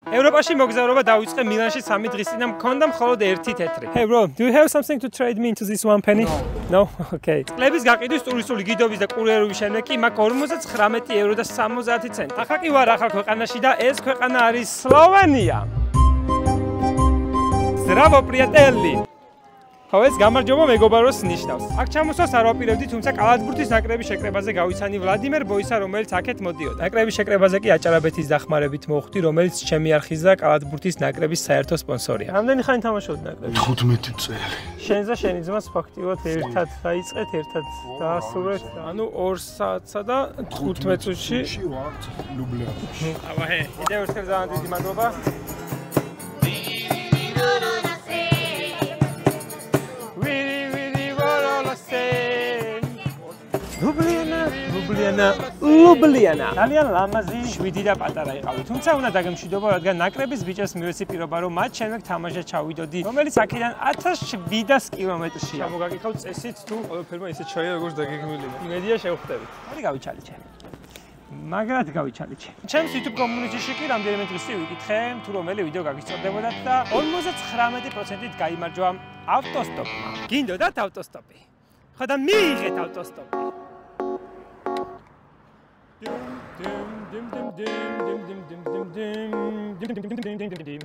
ევროპაში მოგზაურობა დაიწყე მილანში 3 დღის წინ და მქონდა მხოლოდ 1 თეთრი. Hey bro, do you have something to trade me into this 1 penny? No. Okay. წლების გაყიდვის ტურისტული გიდობის და კურიერული შემდეგ კი მაგ 59 евро და 70 ცენტი. ახლა კი ვარ ახალ ქვეყანაში და ეს ქვეყანა არის სლოვენია. Здраво, приятели! ხო ეს გამარჯობა მეგობაროს ნიშნავს. აქ ჩამოსვლას არ ვაპირებდი, თუმცა კალათბურთის ნაკრების შეკრებაზე გავიცანი ვლადიმერ ბოისა, რომელიც აქეთ მოდიოდა. ნაკრების შეკრებაზე კი აჭარაბეთის დახმარებით მოხვდი, რომელიც ჩემი არხის და კალათბურთის ნაკრების საერთო სპონსორია. რამდენი ხანი თამაშობდი ნაკრებში? 15 წელი. შენს და შენი ძმას ფაქტიურად ერთად დაიწყეთ, ერთად დაასრულეთ. ანუ 2 საათსა და 15 წუთში ვართ ლუბლიანში. აბა, კიდევ ერთხელ ძალიან დიდი მადლობა. Ljubljana. ძალიან ლამაზი, შვიდი და პატარა იყავი. თუმცა უნდა დაგემშვიდობა, რადგან ნაკრების ბიჭებს მივეცი პირობა, რომ მათ შემდეგ თამაშად ჩავიდოდი, რომელიც აქედან 1700 კილომეტრშია. მოგაკითხავ წესით თუ ყველაფერმა ისე ჩაია, როგორც დაგეგმილია. იმედია შევხვდებით. მოდი გავიჩალიჩე. მაგრად გავიჩალიჩე. ჩემს YouTube community-ში კი რამდენიმე დღეში ვიკითხე, თუ რომელი ვიდეო გაგისწორდებოდათ და 59%-ით გაიმარჯვა ავტოსტოპმა. გინდოდათ ავტოსტოპი? ხო და მიიღეთ ავტოსტოპი.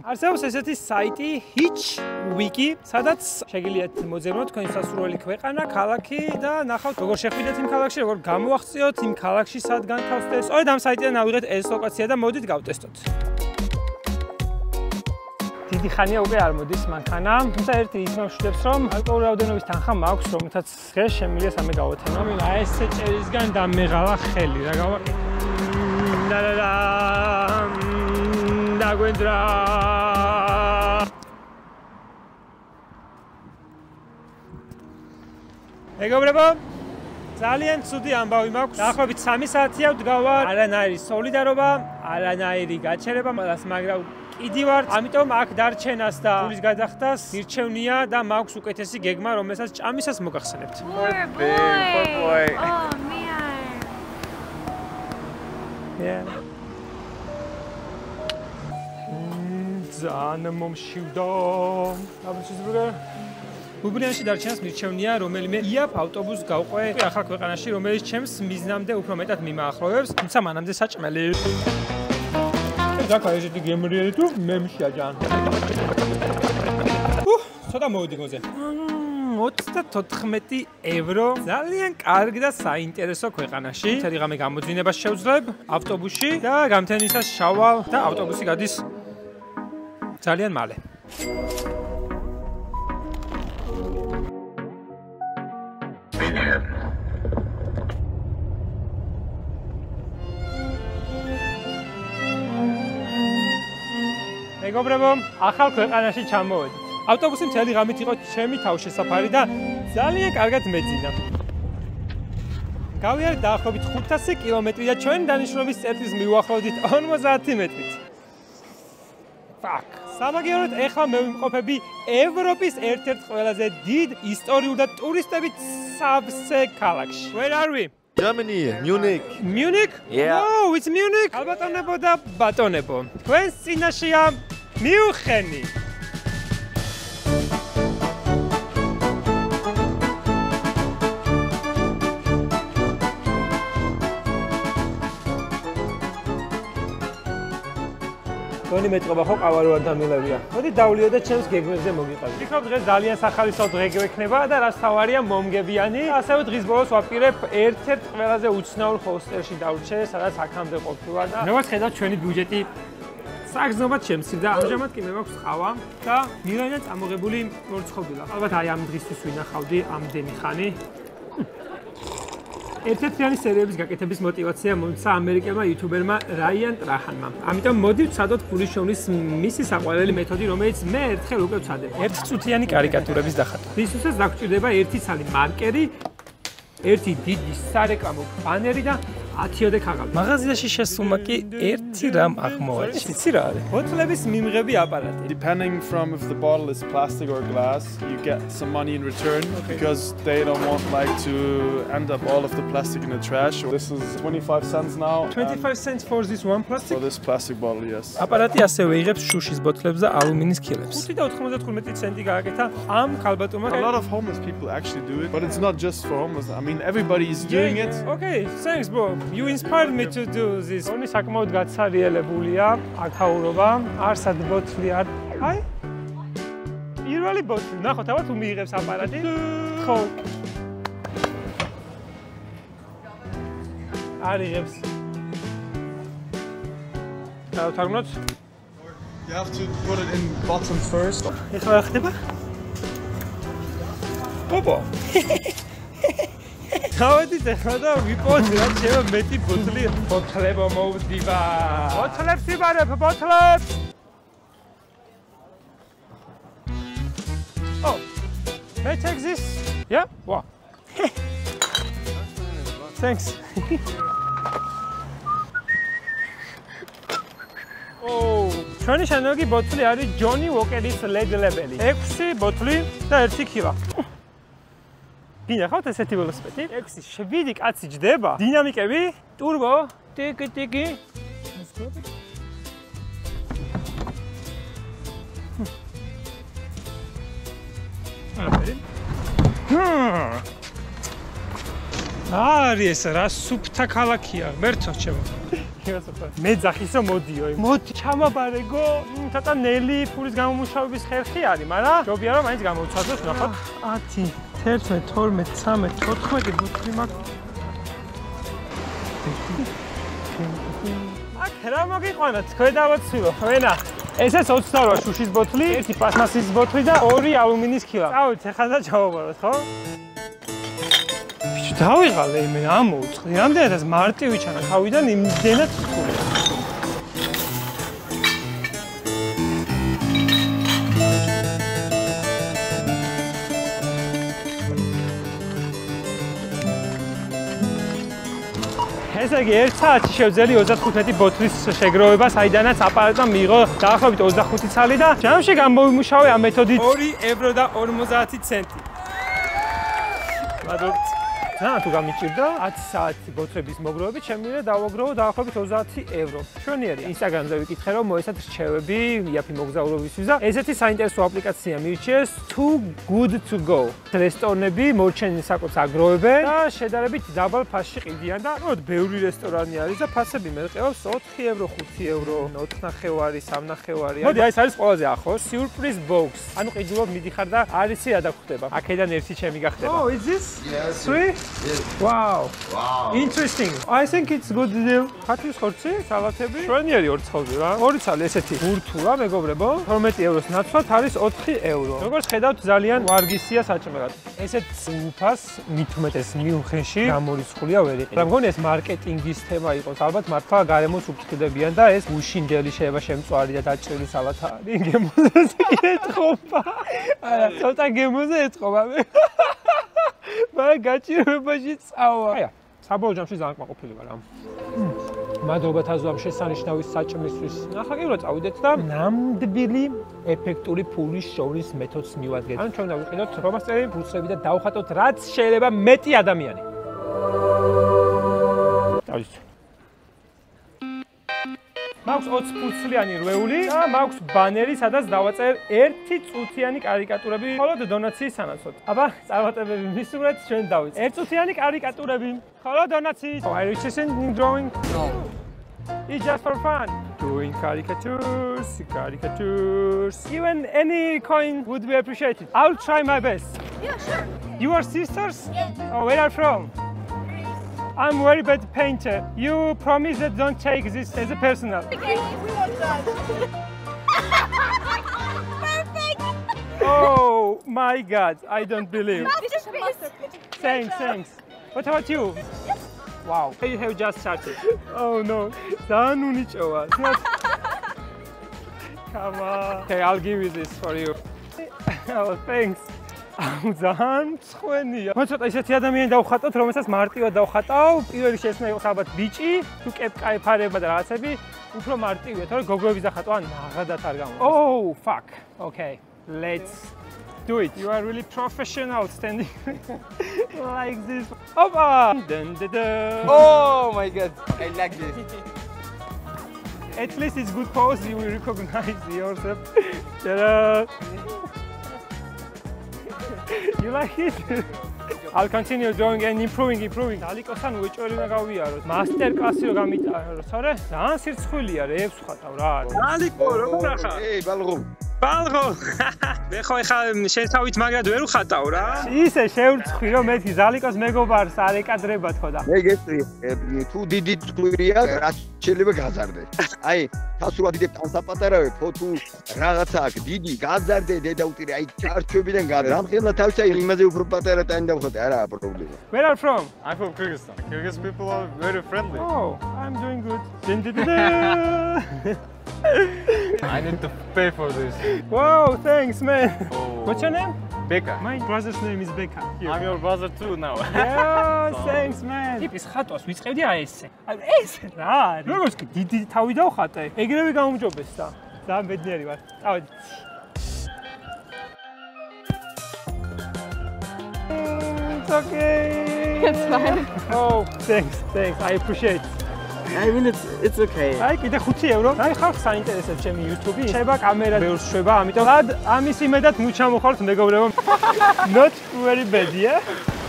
არსებობს ესეთი საიტი Hitchwiki, სადაც შეგიძლიათ მოძებნოთ თქვენი სასურველი ქვეყანა, ქალაქი და ნახავთ როგორ შეხვიდეთ იმ ქალაქში, როგორ გამოაღწიოთ იმ ქალაქში სად განთავსდეთ. სწორედ ამ საიტიდან ავიღეთ ეს ლოკაცია და მოდით გავტესტოთ. დიდი ხანია უკვე არ მოდის მანქანა, თუმცა ერთი ის მომშვიდებს, რომ ალკოჰოლის რაოდენობის თანხა მაქვს, რომელთაც დღეს შემიძლია სამე გავათენო. ამინა ესე წერისგან დამეღალა ხელი, რა გავაკეთე? დაგვენძრა. მეგობრებო, ძალიან ცუდი ამბავი მაქვს. დაახლოებით 3 საათია ვდგავარ, არანაირი სოლიდარობა, არანაირი გაჩერება, ყველას მაგრა კიდი ვარ, ამიტომ აქ დარჩენას და გულის გადახდას მირჩევნია და მაქვს უკეთესი გეგმა, რომელსაც ჭამისას მოგახსენებთ. Boy. Oh man. Yeah. ძალიან მომშივდა. აბსოლუტურად. ლუბლიანში დარჩენას მირჩევნია, რომელიმე იაფ ავტობუსს გავყვე ახალ ქვეყანაში, რომელიც ჩემს მიზნამდე უფრო მეტად მიმაახლოვებს, თუმცა მანამდე საჭმელი. ზაქა ესეთი გემრიელი თუ მემშია ჯან. ცოტა მოვიდი გოზე. 34 евро. ძალიან კარგი და საინტერესო ქვეყანაში. მთელი ღამე გამოძინებას შევძლებ ავტობუსში და გამთენისას შავალ და ავტობუსი გადის ძალიან მალე. მეგობრებო, ახალ ქვეყანაში ჩამოვედი. ავტობუსი მთელი ღამით იყო ჩემი თავშესაფარი და ძალიან კარგად მეძინა. გავიარეთ დაახლოებით 500 კილომეტრი და ჩვენი დანიშნულების წერტის მივუახლოვდით 50 მეტრით. Fuck. სამაგიეროდ ეხლა მე ვიმყოფები ევროპის ერთ-ერთ ყველაზე დიდ ისტორიულ და ტურისტებით სავსე ქალაქში. Where are we? Germany, Munich. Munich? Yeah. Oh, it's Munich. ალბატონებო და ბატონებო. თქვენს წინაშეა მიუნხენი. გონი მეტრობა ხო ყავაროვან დამილევია. მოდი დავლიო და ჩემს გეგმებზე მოგიყავი. ვფიქრობ დღეს ძალიან სახალისო დღე გვექნება და რაც თავარია მომგებიანი. ასევე დღის ბოლოს ვაპირებ ერთ-ერთ ყველაზე უცნაურ ჰოსტელში დავრჩე, სადაც აქამდე ყოფილვარ და როგორც ხედავთ ჩვენი ბიუჯეტი საგრძნობად შემცირდა. ამჟამად კი მე მაქვს ყავა და მილანიდან წამოღებული მორცხოვილა. ალბათ აი ამ დღისთვის ვინახავდი ამდენი ხანი. ერთ-ერთიანი სერიების გაკეთების мотиваცია მომცა ამერიკელმა იუთუბერმა რაიან ტრაჰანმა. ამიტომ მოდი ვცადოთ ფულის შოვნის მისი საყვარელი მეთოდი, რომელიც მე ერთხელ უკვე ვცადებ. ერთწუთიანი კარიკატურების დახატვა. ისუსაც დაგჭირდება ერთი ცალი მარკერი, ერთი დიდი სარეკლამო ბანერი და 10-ოდე ქაღალდი. მაღაზიაში შესულმა კი ერთი რამ აღმოაჩინა. იცი რა არის? ბოთლების მიმღები აპარატი. Depending from if the bottle is plastic or glass, you get some money in return because they don't want like to end up all of the plastic in the trash. This is 25 cents now. 25 cents for this one plastic? For this plastic bottle, yes. აპარატი ასევე იღებს შუშის ბოთლებს და ალუმინის ქილებს. 5.95 ცენტი გააკეთა ამ ქალბატონმა. A lot of homeless people actually do it, but it's not just for homeless. I mean, everybody is doing it. Okay, thanks bro. You inspired me to do this. Oni საკმაოდ გაცარიელებულია აქაურობა. არსად ბოთლი არ. აი. პირველი ბოთლი. ნახოთ, აბა თუ მიიღებს აპარატი. ხო. არ იღებს. დავთარგმნოთ. You have to put it in bottom first. ეხლა რა ხდება? ოპო. დავედით ახლა და ვიპოვოთ რა შევა მეტი ბოთლი. ბოთლებო მოვდივა. ბოთლებს იბარებ, ბოთლებს. Oh. Can I take this? Yeah? Wow. Thanks. Oh. ჩვენი შენოგი ბოთლი არის ჯონი უოკერის ლედ ლებელი. 6 ბოთლი და 1 ქილა. გინახავთ ესეთი ველოსიპედი? 6, 7 კაცი ჯდება. დინამიკები, ტურბო, ტიკი. არის რა სუფთა ქალაქია, მერტო ჩემო. მე ძახისო მოდიო. მოდი ჩამაბარეგო. ცოტა ნელი ფულის გამომუშავების ხერხი არის, მაგრამ ჯობია რომ მაინც გამოვცადოთ, ნახოთ. 10 11, 12, 13, 14 ბოთლი მაქვს. აქ რა მოგიყვანოთ, ქვედავაცილო. ვენა, ესეც 28 შუშის ბოთლი, 1 პლასმასის ბოთლი და 2 ალუმინის ქილა. წავით, ახლა და ჩავაბაროთ, ხო? ბიჭო, დავიღალე მე, ამოუწყდი. რამდენადაც მარტივი ჩანა თავიდან იმდენად ხურე. ესე იგი 1 საათში შევძელი 35 ბოთლის შეგროვება, საიდანაც აპარატმა მიიღო დაახლოებით 25 ცალი და ჯამში გამოვიმუშავე ამ მეთოდით 2.50 €. მადლობთ. რა თუ გამიჭირდა 10 საათი ბოთლების მოგროვებით, შემიძლია დავაგროვო დაახლოებით 20 €. შვენიერი. Instagram-ზე ვიკითხე რომ მოესწრათ რჩევები იაფი მოგზაურობისთვის და ესეთი საინტერესო აპლიკაცია მირჩიეს Too Good To Go. რესტორნები მორჩენილ საკვებს აგროვებენ და შედარებით დაბალ ფასში ყიდიან და მოდ ბევრი რესტორანი არის და ფასები მერყევს 4 €, 5 €, 4.5, 3.5. მოდი აი ეს არის ყველაზე ახლო Surprise Box. ანუ ყიდულობ მიდიხარ და არის რა დაგხვდება. აქედან ერთი ჩემი გახდება. Oh, is this? Yes. 3? Yes. Wow. Wow. Interesting. I think it's good deal. ხათის ხორცი, სალათები. შვენიერი ორცხალდი რა. ორი ცალი ესეთი ბურთულა, მეგობრებო. 12 € ნაცვლად არის 4 €. როგორც ხედავთ, ძალიან ვარგისია საჭმელად. ესეთ უფას მithumetes მიუნხენში გამორიცხულია ვერ იყიდა. რა მგონი ეს მარკეტინგის თემა იყოს. ალბათ მართლა გარემოს უფრთხილებიან და ეს უშინდელი შეება შემწვარი და დაჭრილი სალათა არის. გემოზე ეთყობა. არა, ცოტა გემოზე ეთყობა მე. მაგრამ გაჭირვებაში წავა. აია, საბოლოო ჯამში ძალიან კმაყოფილი ვარ ამ. მადლობა თაზო ამ შესანიშნავი საჭმისთვის. ახლა კი რომ წავიდეთ და ნამდვილი ეფექტური ფულის შორის მეთოდს მივადგეთ. ან ჩვენ დავიყიდოთ რომასტერი ფულსები და დავხატოთ რაც შეიძლება მეტი ადამიანი. დავიწყო. მაქვს 20 ფულსლიანი რვეული და მაქვს ბანერი, სადაც დავაწერ 1 წუთიანი კარიკატურები, ხოლო დონაციის სანაცვლოდ. აბა, წარმატებები მისურვეთ, ჩვენ დავიწყოთ. 1 წუთიანი კარიკატურები, ხოლო დონაციის. Oh, are you interested in drawing? No. It's just for fun. Doing caricatures. Even any coin would be appreciated. I'll try my best. Yeah, sure. You are sisters? Yeah. Oh, where are you from? I'm very bad painter. You promise that don't take this as a personal. Okay, we won't judge. Perfect. Oh my God, I don't believe. Masterpiece. Thanks. What about you? Wow, you have just started. Oh no, Danunichova. Come on. Okay, I'll give you this for you. Oh, thanks. ძალიან მწვენია. მე ცოტა ისეთი ადამიანი დავხატოთ, რომელსაც მარტივად დავხატავ. პირველი შეცდომა იყოს ალბათ ბიჭი, თუ კეპკაიფარება და რაღაცები, უფრო მარტივია, თორე გოგოების დახატვა ნაღადად არ გამოდის. Oh, fuck. Okay. Let's do it. You are really professional standing like this. Opa! Dun, dun, dun. Oh my god, I like this. At least it's good pose, you will recognize yourself. Ta-da! You like it? I'll continue drawing and improving. ალიკოსთან უეჭველი უნდა გავიაროთ. Master class-ი რო გამიტაროთ, არა? ძალიან სირცხვილია, რეებს ვხატავ რა. ალიკო, როგორ ახლა? ბალღო. ბალღო. მე ხო ეხა შენ თავით მაგრად ვერ ვხატავ რა. ისე შევრცხვი რომ მე ზალიკოს მეგობარს არ ეკადრებათ ხო და. მე გეტყვი, თუ დიდი წვირია, რაც შეიძლება გაზარდე. აი, თავს რო დიდებ ანსაპატარავე, თუ რაღაცა აქვს დიდი, გაზარდე დედაუტირე, აი ჩარჩოებიდან გადა. რამხელა თავის აი იმაზე უფრო პატარა ტანი დავხატე, არაა პრობლემა. Where are you from? I'm from Kyrgyzstan. Kyrgyz people are very friendly. Oh, I'm doing good. I need to pay for this. Wow, thanks man. Oh. What's your name? Beka. My brother's name is Beka. I'm your brother too now. Yeah, thanks man. ის ხატვას ვიწყებდი აი ესე. აი ეს რა არის? როგორც კი დიდი თავი დავხატე, ეგრევე გამომჯობეს და ძალიან ბედნიერი ვარ. წავედი. It's okay. It's fine. Oh, thanks. I appreciate it. I mean it's okay. აი კიდე 5 ევრო. აი ხალხს საინტერესებს ჩემი YouTube-ი. შეიძლება კამერა ბევრს შვება, ამიტომ ამის იმედად მუჩამოხართ მეგობრებო. Not very bad, yeah?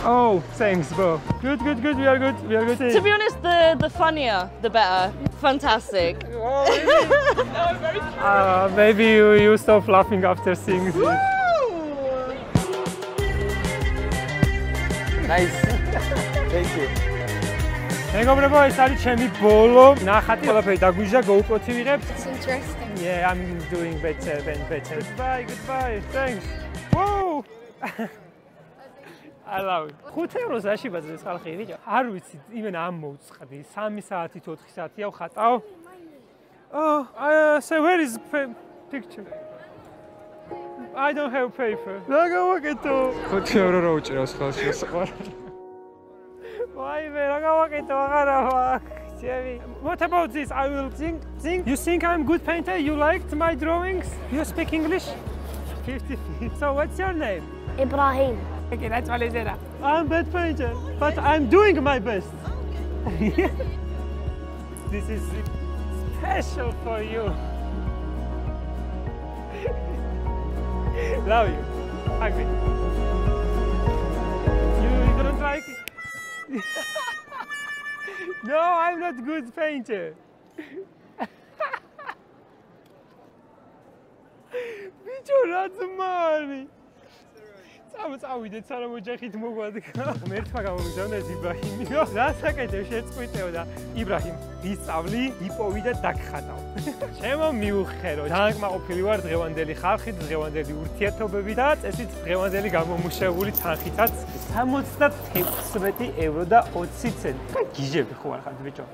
Oh, thanks, bro. Good. We are good. To be honest, the funnier, the better. Fantastic. Oh, really? Maybe you stop laughing after seeing this. Nice. Thank you. მეგობრებო, ეს არის ჩემი ბოლო ნახატი. ყველაფერი დაგვიჟდა, GoPro-ი ვიღებ. It's interesting. Yeah, I'm doing better. Goodbye. Thanks. Whoa! I love it. 5 ევროს აში ბაზრის ხალხი ვიჭო. არ ვიცი, იმენა ამ მოვწყდი. 3 საათი, 4 საათია ვხატავ. Oh, so where is picture? I don't have paper. რა გავაკეთო? 5 ევრო რო უჭირავს ხელში სიყვარული. ვაიმე, რა გავაკეთო აღარა ვახ. What about this? I will think. You think I'm good painter? You liked my drawings? You speak English? 50. So what's your name? Ibrahim. Okay, that's what I said. I'm bad painter, but I'm doing my best. This is special for you. Love you. Hug me. You don't like it? No, I'm not good painter. Bicho, razumari. წავიდეთ სანამ ოჯახით მოგვადგა. მერტმა გამომიგზავნეს იბრაჰიმი. რასაკეთებ შეწყვიტეო და იბრაჰიმ ვისწავლი, იპოვი და დაგხატავ. ჩემო მიუხერო. დაკმაყოფილი ვარ დღევანდელი ხალხით, დღევანდელი ურთიერთობები და წესით დღევანდელი გამომუშავებული თანხითაც 76 ევრო და 20 ცენტი. გიჟები ხო არ ხართ ბიჭო?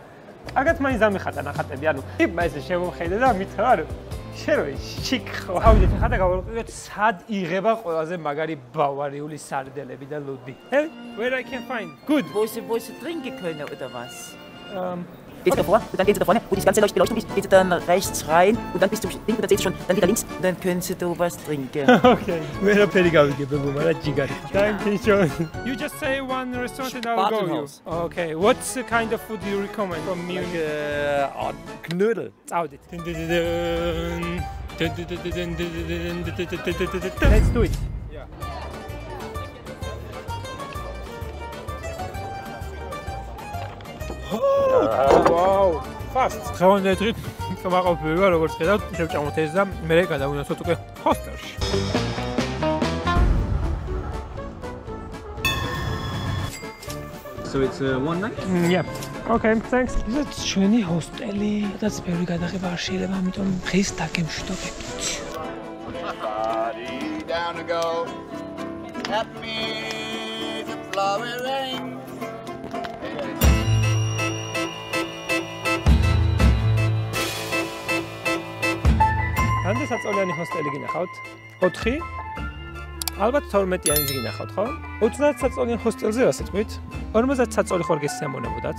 აგათ მაინც დამეხატა ნახატები, ანუ იპმა ესე შემოხედე და მითხრა რომ შენ შიკ ხო. ავიდეთ ხა და გავაყურეთ სად იღება ყველაზე მაგარი ბავარიული სარდელები და ლუდი. Where I can find? Good. Wo sie trinken können oder was? Geht's davor und dann gehen Sie da vorne, wo das ganze beleuchtet ist, geht Sie dann rechts rein und dann bis zum Ding und dann sehen Sie schon, dann wieder links. Dann können Sie da was trinken. Okay. Where Thank you, John. You just say one restaurant and I'll go you. Okay. What's the kind of food you recommend from me? Knödel. Audit. Let's do it. Yeah. Wow. Fast. Დღევანდელი დღით გამაყოფილი ვარ, როგორც ხედავთ, შევჭამოთ ეს და მე გადავინაცვლოთ უკვე ჰოსტელში. So it's one night? Yeah. Okay, thanks. This is ჩვენი ჰოსტელი. სადაც ბევრი გადაღება არ შეიძლება, ამიტომ დღეს დაგემშვიდობებით. Down to go. Happy the flowering. Ამდე საწოლიანი ჰოსტელი გინახავთ? 4 ალბათ 12-იანიც გინახავთ, ხო? 30 საწოლიან ჰოსტელზე რასაც თქვით? 50 საწოლი ხوار გესიამოვნებოდათ.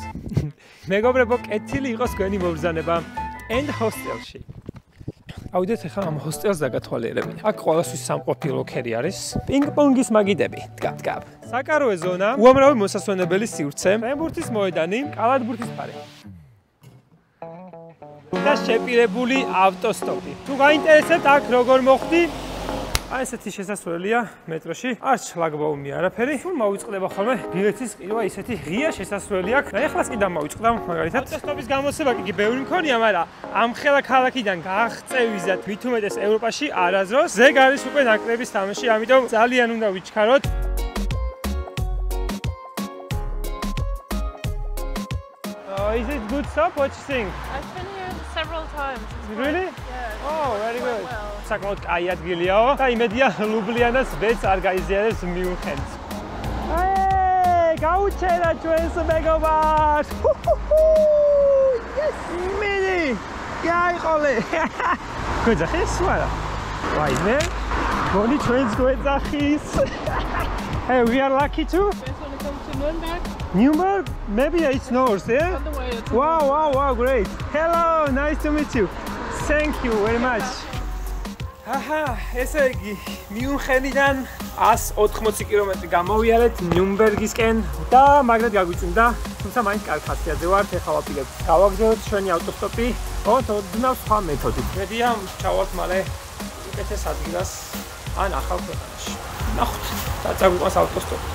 მეგობრებო, კეთილი იყოს თქვენი მობრძანება and hostelში. ავიდეთ ახლა ამ ჰოსტელს დაგათვალიერებინე. აქ ყველასთვის სამყოფილო ქერი არის. პინგ-პონგის მაგიდები. დგაბ. საკაროე ზონა, უამრავი მოსასვენებელი სივრცე, ფრენბურთის მოედანი, კალათბურთის პარკი. და შეპირებული ავტოსტოპი. თუ გაინტერესებთ აქ როგორ მოხვდი, აი ესეთი შესასვლელია მეტროში. არც შლაგბაუმი არაფერი. სულ მოვიწყდება ხოლმე ბილეთის ყიდვა ისეთი ღია შესასვლელი აქვს. და ეხლაც კი დამოვიწყდა მაგალითად. ავტოსტოპის გამოცება კი ბევრი მქონია, მაგრამ ამ ხელა ქალაქიდან გაღწევიზად მით უმეტეს ევროპაში არაზროს. ზეგ არის უკვე ნაკრების თამაში, ამიტომ ძალიან უნდა ვიჩქაროთ. Is it good stop? What do you think? I've been here several times. Really? Yeah. Oh, very good. Well. საკმაოდ კაი ადგილიაო და იმედია ლუბლიანას ვეც არ გაიზიარებს მიუნხენს. გაუჩერა ჩვენს მეგობარს. Yes, mini. გაიყოლე. გვეძახის ვარა? Why, man? გონი ჩვენს გვეძახის. Hey, we are lucky too. Guys want to come to Nürnberg? Nürnberg? Maybe it's north, yeah? On the way. It's Wow, great. Hello, nice to meet you. Thank you very much. ესე იგი, მიუნხენიდან 180 კილომეტრი გამოვიარეთ ნიუნბერგისკენ და მაგრად გაგვიწმინდა, თუმცა მაინც კარგ ხასიათზე ვართ, ეხლა ვაპირებ გავაგზავნოთ ჩვენი ავტოსტოპი, ოდნავ სხვა მეთოდით. მედია ჩავალთ მალე უკეთეს ადგილას ან ახალ ქვეყანაში. ნახოთ, და წაგვიყვანს ავტოსტოპი.